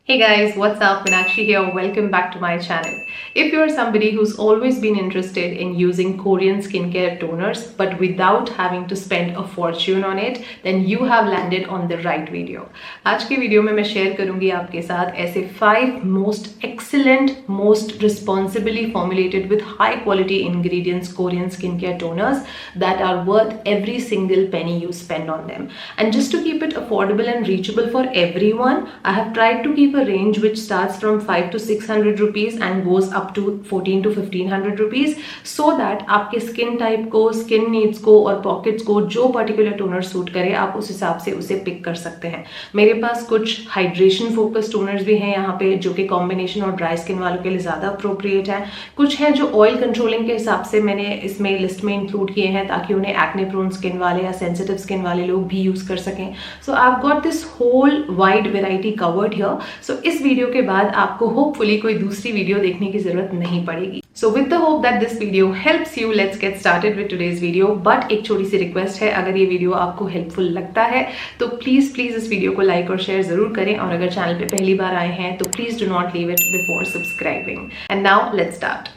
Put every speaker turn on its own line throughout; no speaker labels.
Hey guys, what's up? Meenakshi here. Welcome back to my channel. If you're somebody who's always been interested in using Korean skincare toners but without having to spend a fortune on it, then you have landed on the right video. आज की video में मैं share करूंगी आपके साथ ऐसे 5 most excellent, most responsibly formulated with high quality ingredients Korean skincare toners that are worth every single penny you spend on them. And just to keep it affordable and reachable for everyone, I have tried to keep a range which starts from 5 to 600 rupees and goes up to 14 to 1500 rupees so that आपके skin type को, skin needs को और pockets को जो particular toner suit करे आप उस हिसाब से उसे पिक कर सकते हैं. मेरे पास कुछ हाइड्रेशन फोकस टोनर्स भी हैं यहाँ पे जो कि कॉम्बिनेशन और ड्राई स्किन वालों के लिए ज़्यादा अप्रोप्रिएट है. कुछ हैं जो ऑयल कंट्रोलिंग के हिसाब से मैंने इसमें लिस्ट में इंक्लूड किए हैं ताकि उन्हें एक्ने प्रोन स्किन वाले या सेंसिटिव स्किन वाले लोग भी यूज़ कर सकें. So I have got this whole wide variety covered here. So इस वीडियो के बाद आपको होपफुली कोई दूसरी वीडियो देखने की जरूरत नहीं पड़ेगी. So with the hope that this video helps you, let's get started with today's video. But एक छोटी सी रिक्वेस्ट है, अगर ये वीडियो आपको हेल्पफुल लगता है तो प्लीज इस वीडियो को लाइक और शेयर जरूर करें. और अगर चैनल पे पहली बार आए हैं तो please do not leave it before subscribing. And now let's start.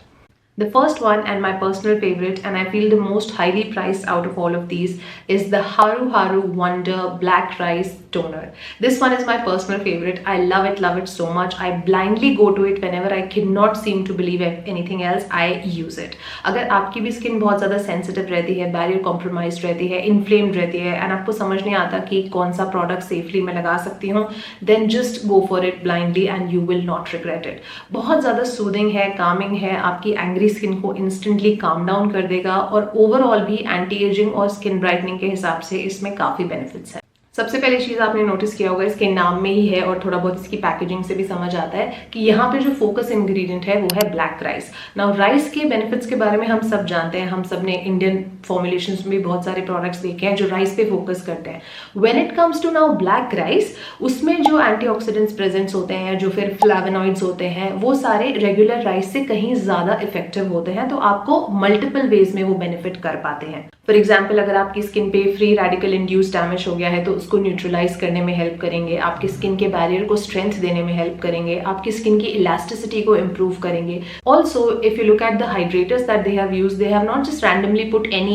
The first one and my personal favorite, and I feel the most highly priced out of all of these, is the Haru Haru Wonder Black Rice Toner. This one is my personal favorite. I love it so much. I blindly go to it whenever I cannot seem to believe anything else. I use it. अगर आपकी भी skin बहुत ज़्यादा sensitive रहती है, barrier compromise रहती है, inflamed रहती है एंड आपको समझ नहीं आता कि कौन सा प्रोडक्ट सेफली मैं लगा सकती हूँ, then just go for it blindly and you will not regret it. बहुत ज़्यादा सूदिंग है, कामिंग है, आपकी एंग्री स्किन को इंस्टेंटली काम डाउन कर देगा और ओवरऑल भी एंटी एजिंग और स्किन ब्राइटनिंग के हिसाब से इसमें काफी बेनिफिट्स है. सबसे पहले चीज आपने नोटिस किया होगा इसके नाम में ही है और थोड़ा बहुत इसकी पैकेजिंग से भी समझ आता है कि यहाँ पे जो फोकस इंग्रेडिएंट है वो है ब्लैक राइस. नाउ राइस के बेनिफिट्स के बारे में हम सब जानते हैं, हम सब ने इंडियन फॉर्मुलेशंस में भी बहुत सारे प्रोडक्ट्स देखे हैं जो राइस पे फोकस करते हैं. When it comes to now black rice, उसमें जो एंटीऑक्सीडेंट्स प्रेजेंट्स होते हैं, जो फिर फ्लेवोनॉइड्स होते हैं, वो सारे रेगुलर राइस से कहीं ज्यादा इफेक्टिव होते हैं. तो आपको मल्टीपल वेज में वो बेनिफिट कर पाते हैं. फॉर एग्जाम्पल, अगर आपकी स्किन पे फ्री रेडिकल इंड्यूस डैमेज हो गया है तो उसको न्यूट्रलाइज करने में हेल्प करेंगे, आपकी स्किन के बैरियर को स्ट्रेंथ देने में हेल्प करेंगे, आपकी स्किन की इलास्टिसिटी को इंप्रूव करेंगे. Also if you look at the hydrators that they have used, they have not just randomly put any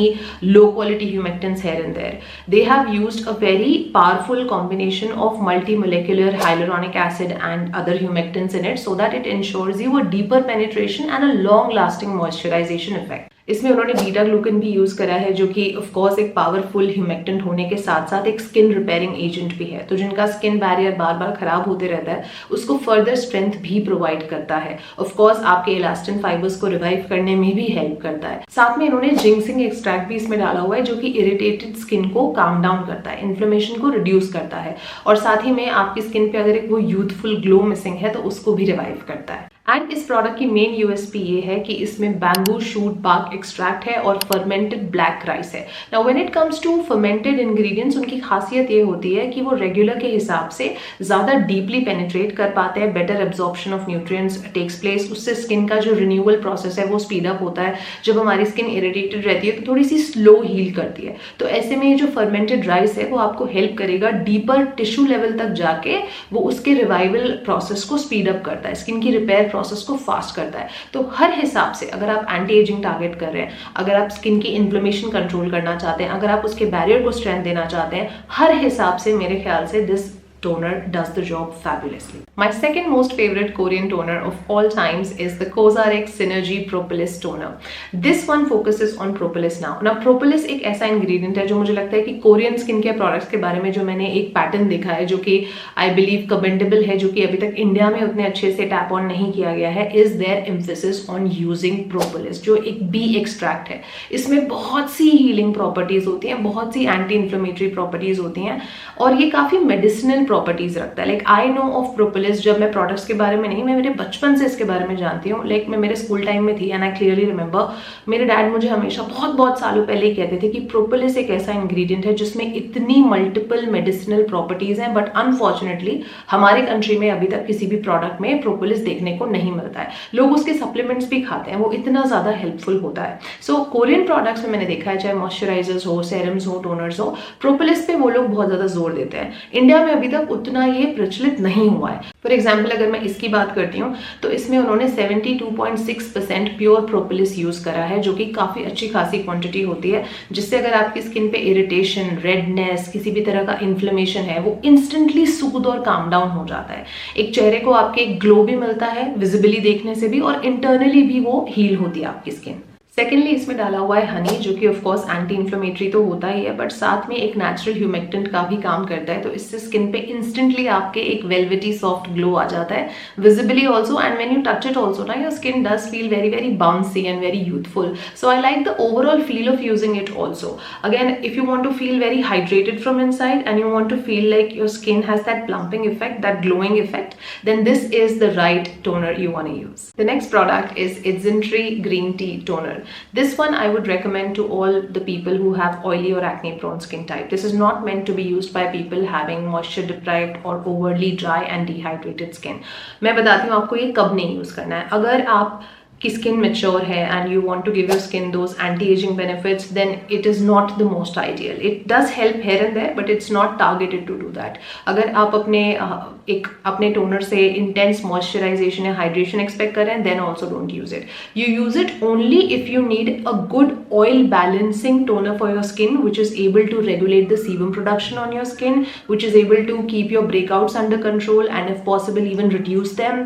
low quality humectants here and there. They have used a very powerful combination of multimolecular hyaluronic acid and other humectants in it so that it ensures you a deeper penetration and a long lasting moisturization effect. इसमें उन्होंने beta glucan भी use करा है जो कि of course एक powerful humectant होने के साथ साथ एक स्किन रिपेयरिंग एजेंट भी है. तो जिनका स्किन बैरियर बार बार खराब होते रहता है उसको फर्दर स्ट्रेंथ भी प्रोवाइड करता है. ऑफ कोर्स आपके इलास्टिन फाइबर्स को रिवाइव करने में भी हेल्प करता है. साथ में इन्होंने जिंक्सिंग एक्सट्रैक्ट भी इसमें डाला हुआ है जो कि इरिटेटेड स्किन को काम डाउन करता है, इन्फ्लेमेशन को रिड्यूस करता है और साथ ही में आपकी स्किन पे अगर एक वो यूथफुल ग्लो मिसिंग है तो उसको भी रिवाइव करता है. एंड इस प्रोडक्ट की मेन यूएसपी ये है कि इसमें बैम्बू शूट बार्क एक्सट्रैक्ट है और फर्मेंटेड ब्लैक राइस है. Now when it comes to fermented ingredients, उनकी खासियत ये होती है कि वो रेगुलर के हिसाब से ज्यादा डीपली पेनिट्रेट कर पाते हैं, better absorption of nutrients takes place, उससे स्किन का जो रिन्यूअल प्रोसेस है वो स्पीड अप होता है. जब हमारी स्किन इरिटेटेड रहती है तो थोड़ी सी स्लो हील करती है. तो ऐसे में ये जो फर्मेंटेड राइस है वो आपको हेल्प करेगा डीपर टिश्यू लेवल तक जाके, वो उसके रिवाइवल प्रोसेस को स्पीड अप करता है, स्किन की रिपेयर प्रोसेस को फास्ट करता है. तो हर हिसाब से अगर आप एंटी एजिंग टारगेट कर रहे हैं, अगर आप स्किन की इन्फ्लेमेशन कंट्रोल करना चाहते हैं, अगर आप उसके बैरियर को स्ट्रेंथ देना चाहते हैं, हर हिसाब से मेरे ख्याल से this toner does the job fabulously. My second most favorite Korean toner of all times is the COSRX Synergy Propolis Toner. This one focuses on propolis now. Now propolis एक ऐसा ingredient है जो मुझे लगता है कि कोरियन स्किन केयर प्रोडक्ट्स के बारे में जो मैंने एक पैटर्न देखा है जो कि आई बिलीव कमेंडेबल है, जो कि अभी तक इंडिया में उतने अच्छे से टैप ऑन नहीं किया गया है, is there emphasis on using propolis, जो एक बी एक्सट्रैक्ट है. इसमें बहुत सी हीलिंग प्रॉपर्टीज होती हैं, बहुत सी एंटी इन्फ्लेमेटरी प्रॉपर्टीज होती हैं और ये काफी मेडिसिनल प्रॉपर्टीज रखता है. Like I know of propolis, जब मैं प्रोडक्ट्स के बारे में नहीं, मैं मेरे बचपन से इसके बारे में जानती हूँ. लाइक मैं मेरे स्कूल टाइम में थी एंड आई क्लियरली रिमेंबर मेरे डैड मुझे हमेशा बहुत सालों पहले ही कहते थे कि प्रोपोलिस एक ऐसा इंग्रेडिएंट है जिसमें इतनी मल्टीपल मेडिसिनल प्रॉपर्टीज हैं, बट अनफॉर्चुनेटली हमारे कंट्री में अभी तक किसी भी प्रोडक्ट में प्रोपोलिस देखने को नहीं मिलता है. लोग उसके सप्लीमेंट्स भी खाते हैं, वो इतना ज्यादा हेल्पफुल होता है. सो कोरियन प्रोडक्ट्स में मैंने देखा है, चाहे मॉइस्चराइजर्स हो, सेरम्स हो, टोनर्स हो, प्रोपोलिस पे वो लोग बहुत ज्यादा जोर देते हैं. इंडिया में अभी तक तक उतना ये प्रचलित नहीं हुआ है। फॉर एग्जाम्पल अगर मैं इसकी बात करती हूँ तो इसमें उन्होंने 72.6% प्योर प्रोपोलिस यूज करा है, जो कि काफी अच्छी खासी क्वांटिटी होती है, जिससे अगर आपकी स्किन पे इरिटेशन, रेडनेस, किसी भी तरह का इन्फ्लेमेशन है वो इंस्टेंटली सूद और काम डाउन हो जाता है। एक चेहरे को आपके एक ग्लो भी मिलता है विजिबली देखने से भी, और इंटरनली भी वो हील होती है आपकी स्किन। सेकेंडली इसमें डाला हुआ है हनी, जो कि ऑफकोर्स एंटी इन्फ्लेमेटरी तो होता ही है, बट साथ में एक नेचुरल ह्यूमेक्टेंट का भी काम करता है। तो इससे स्किन पे इंस्टेंटली आपके एक वेलवेटी सॉफ्ट ग्लो आ जाता है visibly also, and when you touch it also ना, your skin does feel very very bouncy and very youthful. So I like the overall feel of using it also. Again if you want to feel very hydrated from inside and you want to feel like your skin has that plumping effect, that glowing effect, then this is the right toner you want to use. The next product is Isntree Green Tea Toner. This one I would recommend to all the people who have oily or acne prone skin type. This is not meant to be used by people having moisture deprived or overly dry and dehydrated skin. मैं बताती हूँ आपको ये कब नहीं use करना है। अगर आप की स्किन मेच्योर है and you want to give your skin those anti ageing benefits, then it is not the most ideal. It does help here and there, but it's not targeted to do that. अगर आप अपने toner से intense moisturisation या hydration expect कर रहे हैं, then also don't use it. You use it only if you need a good oil balancing toner for your skin, which is able to regulate the sebum production on your skin, which is able to keep your breakouts under control, and if possible even reduce them.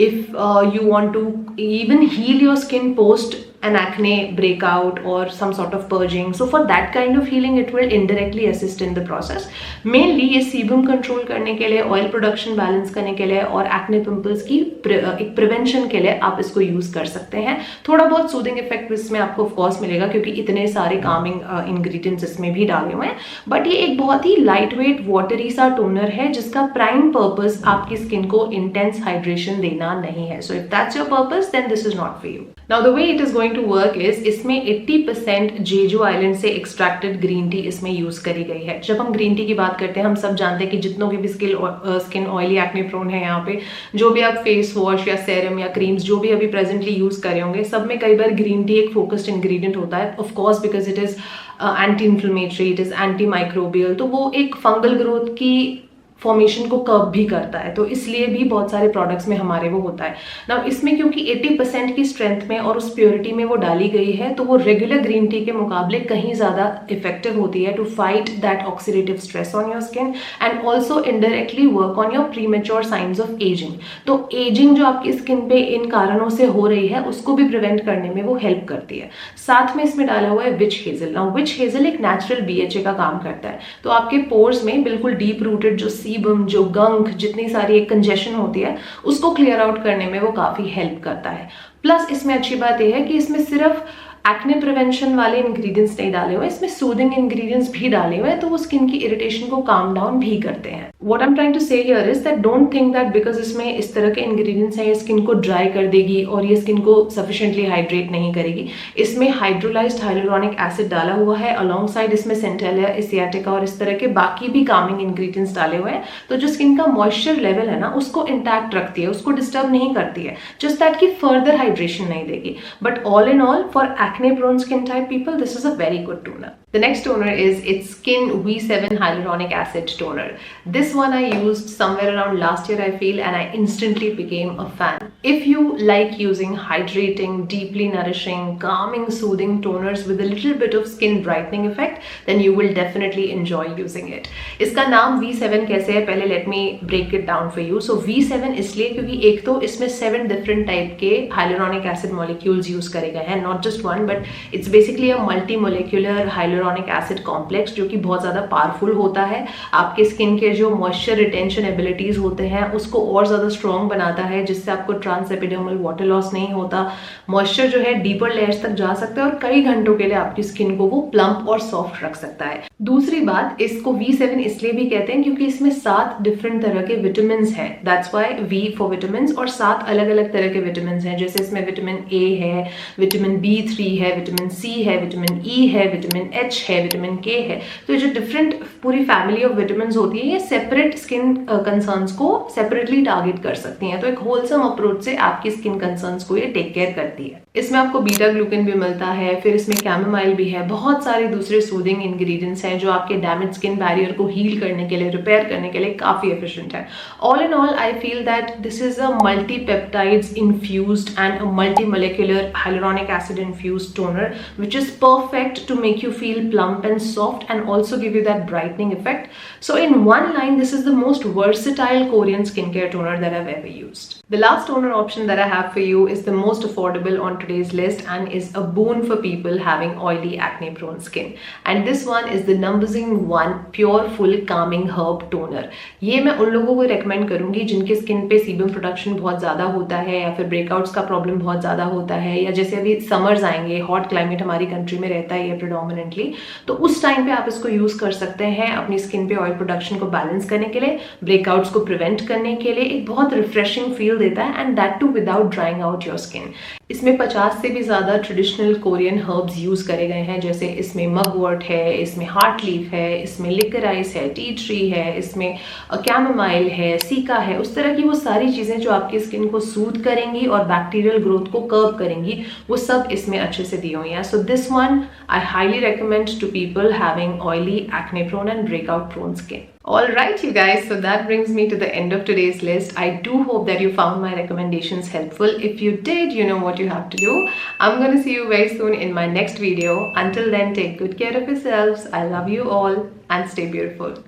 If you want to even heal your skin post an acne breakout or some sort of purging, so for that kind of healing it will indirectly assist in the process. Mainly ये sebum control करने के लिए, oil production balance करने के लिए और acne pimples की एक prevention के लिए आप इसको use कर सकते हैं। थोड़ा बहुत soothing effect इसमें आपको of course मिलेगा, क्योंकि इतने सारे calming ingredients इसमें भी डाले हुए हैं, बट ये एक बहुत ही lightweight watery सा toner है जिसका prime purpose आपकी skin को intense hydration देना नहीं है। So if that's your purpose, then this is not for you. Now the way it is going to work is इसमें 80% जेजू आइलैंड से एक्सट्रैक्टेड ग्रीन टी इसमें यूज करी गई है। जब हम ग्रीन टी की बात करते हैं, हम सब जानते हैं कि जितनों की भी स्किन ऑयली एक्ने प्रोन है, यहाँ पे जो भी आप फेस वॉश या सेरम या क्रीम्स जो भी अभी प्रेजेंटली यूज करे होंगे, सब में कई बार ग्रीन टी एक फोकस्ड इंग्रेडिएंट होता है। Of course because it is anti inflammatory, it is anti microbial, तो वो एक फंगल ग्रोथ की फॉर्मेशन को कर्ब भी करता है, तो इसलिए भी बहुत सारे प्रोडक्ट्स में हमारे वो होता है ना। इसमें क्योंकि 80% की स्ट्रेंथ में और उस प्योरिटी में वो डाली गई है, तो वो रेगुलर ग्रीन टी के मुकाबले कहीं ज़्यादा इफेक्टिव होती है to fight that oxidative stress on your skin and also indirectly work on your premature science of ageing. तो एजिंग जो आपकी स्किन पे इन कारणों से हो रही है, उसको भी प्रिवेंट करने में वो हेल्प करती है। साथ में इसमें डाला हुआ है विच हेजल। नाउ विच हेजल एक नेचुरल BHA का काम करता है, तो आपके पोर्स में बिल्कुल डीप रूटेड जो सीबम, जो गंक, जितनी सारी एक कंजेशन होती है, उसको क्लियर आउट करने में वो काफी हेल्प करता है। प्लस इसमें अच्छी बात यह है कि इसमें सिर्फ एक्ने प्रिवेंशन वाले इंग्रेडिएंट्स नहीं डाले हुए, इसमें सूदिंग इंग्रेडिएंट्स भी डाले हुए हैं, तो वो स्किन की इरिटेशन को काम डाउन भी करते हैं। What I am trying to say here is that don't think that because इसमें इस तरह के इंग्रेडिएंट्स हैं ये स्किन को ड्राई कर देगी और ये स्किन को सफिशिएंटली हाइड्रेट नहीं करेगी। इसमें हाइड्रोलाइज्ड हाइलुरोनिक एसिड डाला हुआ है, अलोंग साइड इसमें सेंटेलिया, एसियाटिका और इस तरह के बाकी भी कामिंग इंग्रेडिएंट्स डाले हुए हैं, तो जो स्किन का मॉइस्चर लेवल है ना, उसको इंटैक्ट रखती है, उसको डिस्टर्ब नहीं करती है, जस्ट दैट की फर्दर हाइड्रेशन नहीं देगी। But all in all for acne prone skin type people, this is a very good toner. The next toner is It's Skin V7 Hyaluronic Acid Toner. This one I used somewhere around last year I feel, and I instantly became a fan. If you like using hydrating, deeply nourishing, calming, soothing toners with a little bit of skin brightening effect, then you will definitely enjoy using it. इसका नाम V7 कैसे है, पहले let me break it down for you. So V7 इसलिए क्योंकि एक तो इसमें 7 different type के hyaluronic acid molecules use करे गए हैं, not just one, but it's basically a multi-molecular hyaluronic acid complex जो कि बहुत ज़्यादा पावरफुल होता है। आपके स्किन के जो मॉइस्चर रिटेंशन एबिलिटीज़ होते हैं उसको और ज़्यादा स्ट्रॉन्ग बनाता है, जिससे आपको ट्रांस एपिडर्मल वाटर लॉस नहीं होता, मॉइस्चर जो है डीपर लेयर्स तक जा सकता है और कई घंटों के लिए आपकी स्किन को वो प्लम्प और सॉफ्ट रख सकता है। दूसरी बात, इसको V7 इसलिए भी कहते हैं क्योंकि इसमें 7 डिफरेंट तरह के विटामिन हैं, that's why V for vitamin, और 7 अलग अलग तरह के विटामिन हैं, जैसे इसमें विटामिन A है, विटामिन B3 है, विटामिन C है, विटामिन E है, विटामिन H है, विटामिन K है। तो जो डिफरेंट पूरी फैमिली ऑफ विटामिन होती है, ये सेपरेट स्किन कंसर्न्स को सेपरेटली टारगेट कर सकती हैं। तो एक होलसम अप्रोच अप्रोच से आपकी स्किन कंसर्न्स को ये टेक केयर करती है। इसमें आपको बीटा ग्लूकन भी मिलता है, फिर इसमें कैमोमाइल भी है, बहुत सारे दूसरे सूदिंग इंग्रेडिएंट्स हैं जो आपके डैमेज स्किन बैरियर को हील करने के लिए, रिपेयर करने के लिए काफी एफिशिएंट है। All in all I feel that this is a multi peptides infused and a multi molecular hyaluronic acid infused toner which is perfect to make you feel plump and soft and also give you that brightening effect. So in one line, this is the most versatile Korean skincare toner that I've ever used. The last toner option that I have for you is the most affordable on today's list and is a boon for people having oily acne prone skin. And this one is the No.1 Pure Full Calming Herb Toner. ये मैं उन लोगों को recommend करूंगी जिनके skin पे sebum production बहुत ज़्यादा होता है या फिर breakouts का problem बहुत ज़्यादा होता है, या जैसे अभी समर्स आएंगे, हॉट क्लाइमेट हमारी कंट्री में रहता है ये प्रेडोमिनेंटली, तो उस टाइम पे आप इसको यूज कर सकते हैं अपनी स्किन पे ऑयल प्रोडक्शन को बैलेंस करने के लिए, ब्रेकआउट्स को प्रिवेंट करने के लिए। एक बहुत रिफ्रेशिंग फील देता है and that too without drying out your skin. इसमें 50 से भी ज़्यादा ट्रेडिशनल कोरियन हर्ब्स यूज़ करे गए हैं, जैसे इसमें मगवर्ट है, इसमें हार्ट लीफ है, इसमें लिकराइस है, टी ट्री है, इसमें कैमोमाइल है, सीका है। उस तरह की वो सारी चीज़ें जो आपकी स्किन को सूद करेंगी और बैक्टीरियल ग्रोथ को कर्ब करेंगी, वो सब इसमें अच्छे से दी हुई हैं। So this one I highly recommend to people having oily, acne prone and breakout prone skin. Alright you guys, so that brings me to the end of today's list. I do hope that you found my recommendations helpful. If you did, you know what you have to do. I'm going to see you very soon in my next video. Until then, take good care of yourselves. I love you all and stay beautiful.